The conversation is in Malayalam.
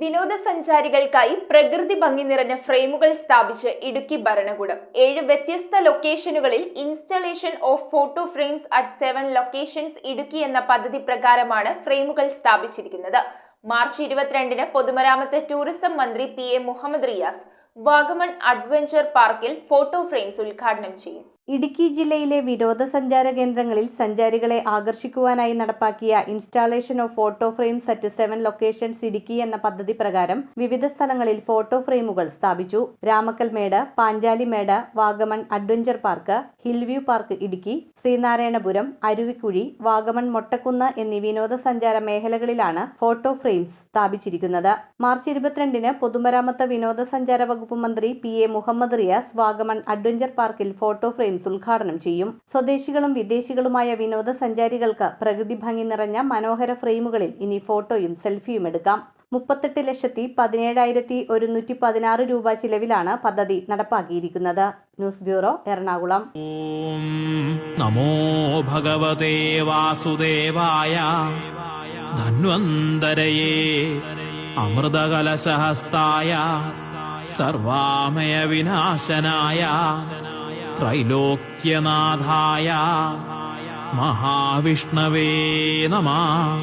വിനോദസഞ്ചാരികൾക്കായി പ്രകൃതി ഭംഗി നിറഞ്ഞ ഫ്രെയിമുകൾ സ്ഥാപിച്ച് ഇടുക്കി ഭരണകൂടം 7 വ്യത്യസ്ത ലൊക്കേഷനുകളിൽ installation of photo frames at 7 locations Idukki എന്ന പദ്ധതി പ്രകാരമാണ് ഫ്രെയിമുകൾ സ്ഥാപിച്ചിരിക്കുന്നത്. മാർച്ച് 22-ന് പൊതുമരാമത്ത് ടൂറിസം മന്ത്രി PA മുഹമ്മദ് റിയാസ് വാഗമൺ അഡ്വഞ്ചർ പാർക്കിൽ ഫോട്ടോ ഫ്രെയിംസ് ഉദ്ഘാടനം ചെയ്യും. ഇടുക്കി ജില്ലയിലെ വിനോദസഞ്ചാര കേന്ദ്രങ്ങളിൽ സഞ്ചാരികളെ ആകർഷിക്കുവാനായി നടപ്പാക്കിയ installation of photo frames at 7 locations Idukki എന്ന പദ്ധതി പ്രകാരം വിവിധ സ്ഥലങ്ങളിൽ ഫോട്ടോ ഫ്രെയിമുകൾ സ്ഥാപിച്ചു. Ramakkalmedu, Panchalimedu, Vagamon adventure park, hill view park Idukki, Sreenarayanapuram, Aruvikkuzhi, Vagamon Mottakunnu എന്നീ വിനോദസഞ്ചാര മേഖലകളിലാണ് ഫോട്ടോ ഫ്രെയിംസ് സ്ഥാപിച്ചിരിക്കുന്നത്. മാർച്ച് 22-ന് പൊതുമരാമത്ത് വിനോദസഞ്ചാര വകുപ്പ് മന്ത്രി PA മുഹമ്മദ് റിയാസ് വാഗമൺ അഡ്വഞ്ചർ പാർക്കിൽ ഫോട്ടോ ഫ്രെയിംസ് ഉദ്ഘാടനം ചെയ്യും. സ്വദേശികളും വിദേശികളുമായ വിനോദസഞ്ചാരികൾക്ക് പ്രകൃതി ഭംഗി നിറഞ്ഞ മനോഹര ഫ്രെയിമുകളിൽ ഇനി ഫോട്ടോയും സെൽഫിയും എടുക്കാം. 38,17,116 രൂപ ചിലവിലാണ് പദ്ധതി നടപ്പാക്കിയിരിക്കുന്നത്. News bureau, Ernakulam. നമോ ഭഗവതേ വാസുദേവായ ധന്വന്തരയേ അമൃതകലശഹസ്തായ സർവാമയ വിനാശനായ ത്രൈലോക്യനാഥായ മഹാവിഷ്ണവേ നമഃ.